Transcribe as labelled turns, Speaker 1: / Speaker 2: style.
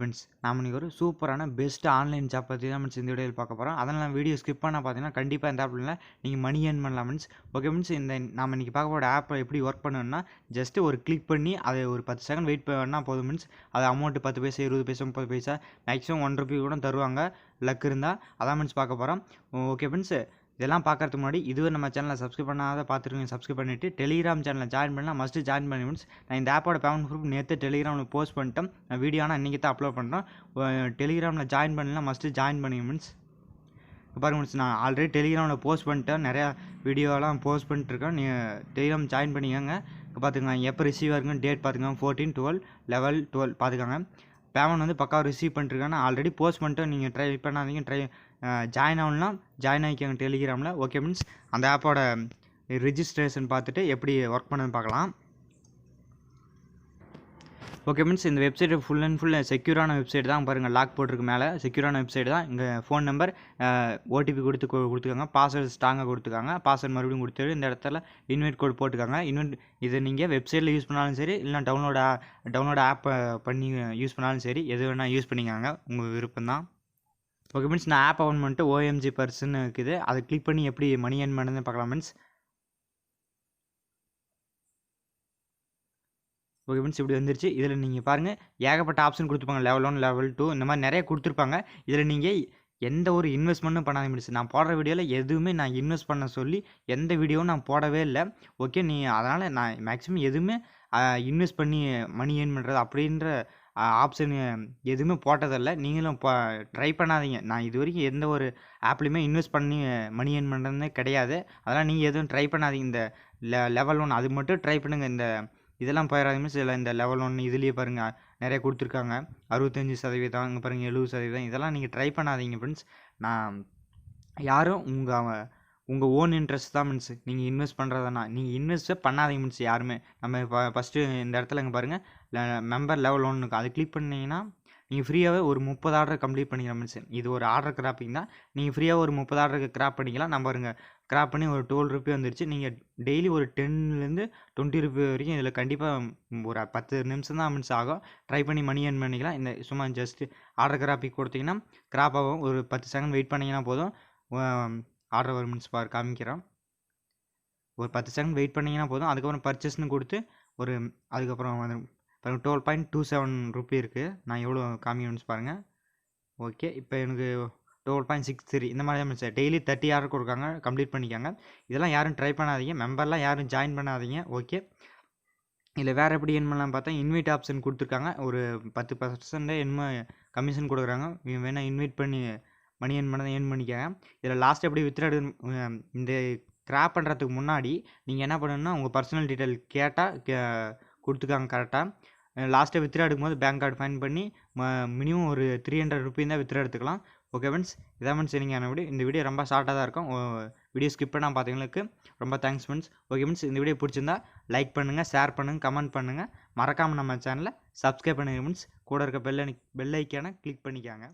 Speaker 1: Friends, நாம இன்னைக்கு ஒரு சூப்பரான பெஸ்ட் ஆன்லைன் ஜாப் பற்றி தான் ஃப்ரெண்ட்ஸ் இந்த வீடியோவில் பார்க்க போகிறோம். அதனால் வீடியோ ஸ்கிப் பண்ணால் பார்த்தீங்கன்னா கண்டிப்பாக இந்த ஆப்பில் நீங்கள் மணி ஏர்ன் பண்ணலாம் ஃப்ரெண்ட்ஸ். ஓகே ஃப்ரெண்ட்ஸ், இந்த நம்ம இன்றைக்கி பார்க்க போகிற ஆப்பை எப்படி ஒர்க் பண்ணணும்னா ஜஸ்ட்டு ஒரு கிளிக் பண்ணி அதை ஒரு 10 செகண்ட் வெயிட் பண்ணால் போதும் ஃப்ரெண்ட்ஸ். அது அமௌண்ட்டு 10 பைசா 20 பைசா 30 பைசா மேக்ஸிமம் 1 ரூபி கூட தருவாங்க லக் இருந்தால். அதான் ஃப்ரெண்ட்ஸ் பார்க்க போகிறோம். ஓகே ஃப்ரெண்ட்ஸ், இதெல்லாம் பார்க்கறதுக்கு முன்னாடி இதுவே நம்ம சேனலை சப்ஸ்கிரைப் பண்ணாத பார்த்துருக்கீங்க, சப்ஸ்கிரைப் பண்ணிவிட்டு டெலிகிராம் சேனலில் ஜாயின் பண்ணலாம். மஸ்ட்டு ஜாயின் பண்ணி ஃப்ரெண்ட்ஸ். நான் இந்த ஆப்போட பேமெண்ட் ப்ரூஃப் நேற்று டெலிகிராமில் போஸ்ட் பண்ணிட்டேன். நான் வீடியோ ஆனால் இன்றைக்கி தான் அப்லோட் பண்ணுறோம். டெலிகிராமில் ஜாயின் பண்ணலாம், மஸ்ட்டு ஜாயின் பண்ணி ஃப்ரெண்ட்ஸ். பாருங்க ஃப்ரெண்ட்ஸ், நான் ஆல்ரெடி டெலிகிராமில் போஸ்ட் பண்ணிட்டேன், நிறையா வீடியோலாம் போஸ்ட் பண்ணிட்டுருக்கேன். நீங்கள் டெலிகிராம் ஜாயின் பண்ணிக்கோங்க. பார்த்துக்கோங்க எப்போ ரிசீவ் ஆகுங்க, டேட் பார்த்துக்கோங்க 14, 12, 11, 12 பார்த்துக்கோங்க. பேமெண்ட் வந்து பக்காவாக ரிசீவ் பண்ணிட்டுருக்காங்க. ஆல்ரெடி போஸ்ட் பண்ணிட்டு நீங்கள் ட்ரை பண்ணாதீங்க. ஜாயின் ஆகலாம், ஜாயின் ஆகிக்கோங்க டெலிகிராமில். ஓகே மீன்ஸ் அந்த ஆப்போட ரிஜிஸ்ட்ரேஷன் பார்த்துட்டு எப்படி ஒர்க் பண்ணுன்னு பார்க்கலாம். ஓகே மீன்ஸ் இந்த வெப்சைட் ஃபுல் அண்ட் ஃபுல் செக்யூரான வெப்சைட் தான். பாருங்கள் லாக் போட்டிருக்கு மேலே, செக்யூரான வெப்சைட் தான். இங்கே ஃபோன் நம்பர் ஓடிபி கொடுத்துக்காங்க, பாஸ்வேர்டு ஸ்ட்ராங்காக கொடுத்துக்காங்க. பாஸ்வேர்டு மறுபடியும் கொடுத்துட்டு இந்த இடத்துல இன்வைட் கோட் போட்டுக்காங்க. இது நீங்கள் வெப்சைட்டில் யூஸ் பண்ணாலும் சரி, இல்லை டவுன்லோட் ஆப்பை பண்ணி யூஸ் பண்ணாலும் சரி, எது வேணால் யூஸ் பண்ணிக்காங்க, உங்கள் விருப்பம் தான். ஓகே மீன்ஸ் நான் ஆப் ஓப்பன் பண்ணிட்டு ஓஎம்ஜி பர்சன் இருக்குது, அதை கிளிக் பண்ணி எப்படி மணி ஏர்ன் பண்ணுறதுன்னு பார்க்கலாம் மீன்ஸ். ஓகே மீன்ஸ் இப்படி வந்துருச்சு. இதில் நீங்கள் பாருங்கள் ஏகப்பட்ட ஆப்ஷன் கொடுத்துருப்பாங்க. லெவல் 1, லெவல் 2 இந்த மாதிரி நிறைய கொடுத்துருப்பாங்க. இதில் நீங்கள் எந்த ஒரு இன்வெஸ்ட்மெண்ட்டும் பண்ணாதீங்க மீன்ஸ். நான் போடுற வீடியோவில் எதுவுமே நான் இன்வெஸ்ட் பண்ண சொல்லி எந்த வீடியோவும் நான் போடவே இல்லை. ஓகே, அதனால் நான் மேக்ஸிமம் எதுவுமே இன்வெஸ்ட் பண்ணி மணி ஏர்ன் பண்ணுறது அப்படின்ற ஆப்ஷன் எதுவுமே போட்டதில்லை. நீங்களும் ட்ரை பண்ணாதீங்க. நான் இது வரைக்கும் எந்த ஒரு ஆப்லேயுமே இன்வெஸ்ட் பண்ணி மணி ஏர்ன் பண்ணுறதுனே கிடையாது. அதெல்லாம் நீங்கள் எதுவும் ட்ரை பண்ணாதீங்க. இந்த லெவல் 1 அது மட்டும் ட்ரை பண்ணுங்கள். இந்த இதெல்லாம் போயிடாதீங்க மீன்ஸ். இதில் இந்த லெவல் 1 இதுலேயே பாருங்கள் நிறைய கொடுத்துருக்காங்க. 65%, இங்கே பாருங்கள் 70%. இதெல்லாம் நீங்கள் ட்ரை பண்ணாதீங்க ஃப்ரெண்ட்ஸ். நான் யாரும் உங்கள் ஓன் இன்ட்ரெஸ்ட் தான் மீன்ஸ். நீங்கள் இன்வெஸ்ட் பண்ணுறதுனா நீங்கள் இன்வெஸ்ட்டே பண்ணாதீங்க மீன்ஸ் யாருமே. நம்ம ஃபஸ்ட்டு இந்த இடத்துல இங்கே பாருங்கள் மெம்பர் லெவல் 1 அது கிளிக் பண்ணிங்கன்னா நீங்கள் ஃப்ரீயாகவே ஒரு 30 ஆர்டர் கம்ப்ளீட் பண்ணிக்கலாம் மீன்ஸ். இது ஒரு ஆர்டர் கிராப்பிங் தான். நீங்கள் ஃப்ரீயாக ஒரு 30 ஆர்டருக்கு கிராப் பண்ணிக்கலாம். நம்ம பாருங்க கிராப் பண்ணி ஒரு 12 ரூபி வந்துருச்சு. நீங்கள் டெய்லி ஒரு 10லேருந்து 20 ரூபி வரைக்கும் இதில் கண்டிப்பாக ஒரு 10 நிமிஷம் தான் மீன்ஸ் ஆகும். ட்ரை பண்ணி மணி ஏர்ன் பண்ணிக்கலாம். இந்த சும்மா ஜஸ்ட்டு ஆர்டர் கிராப்பிங் கொடுத்தீங்கன்னா கிராப் ஆகும். ஒரு 10 செகண்ட் வெயிட் பண்ணிங்கன்னா போதும், ஆர்டர் வரும் மீன்ஸ். காமிக்கிறோம். ஒரு 10 செகண்ட் வெயிட் பண்ணிங்கன்னா போதும். அதுக்கப்புறம் பர்ச்சேஸ்னு கொடுத்து அதுக்கப்புறம் வந்து பாருங்கள் 12.27 ரூபி இருக்குது. நான் எவ்வளோ காமிக்கணும்னு பாருங்கள். ஓகே, இப்போ எனக்கு 12.63 இந்த மாதிரி தான் மீன்ஸ். டெய்லி 30 ஆர்டர் கொடுக்காங்க, கம்ப்ளீட் பண்ணிக்காங்க. இதெல்லாம் யாரும் ட்ரை பண்ணாதீங்க, மெம்பர்லாம் யாரும் ஜாயின் பண்ணாதீங்க. ஓகே, இல்லை வேறு எப்படி ஏர்ன் பண்ணலாம் பார்த்தா இன்வைட் ஆப்ஷன் கொடுத்துருக்காங்க. ஒரு 10% என்னமோ கமிஷன் கொடுக்குறாங்க. வேணால் இன்வைட் பண்ணி மணி ஏர்ன் பண்ணதை ஏர்ன் பண்ணிக்காங்க. இதில் லாஸ்ட் எப்படி வித்ட்ரா இந்த கிராப் பண்ணுறதுக்கு முன்னாடி நீங்கள் என்ன பண்ணணும்னா உங்கள் பர்சனல் டீட்டெயில் கேட்டால் கொடுத்துருக்காங்க கரெக்டாக. லாஸ்ட்டாக வித்ட்ரா எடுக்கும்போது பேங்க் கார்டு ஃபைன் பண்ணி மினிமம் ஒரு 300 ரூபி தான் வித்ட்ரா எடுத்துக்கலாம். ஓகே ஃப்ரெண்ட்ஸ், இதான் ஃப்ரெண்ட்ஸ் நீங்கள் இந்த வீடியோ ரொம்ப ஷார்ட்டாக தான் இருக்கும். வீடியோ ஸ்கிப் பண்ணால் பார்த்தீங்களுக்கு ரொம்ப தேங்க்ஸ் ஃப்ரெண்ட்ஸ். ஓகே ஃப்ரெண்ட்ஸ், இந்த வீடியோ பிடிச்சிருந்தா லைக் பண்ணுங்கள், ஷேர் பண்ணுங்கள், கமெண்ட் பண்ணுங்கள். மறக்காமல் நம்ம சேனலை சப்ஸ்கிரைப் பண்ணுங்கள் ஃப்ரெண்ட்ஸ். கூட இருக்க பெல் ஐக்கானை கிளிக் பண்ணிக்காங்க.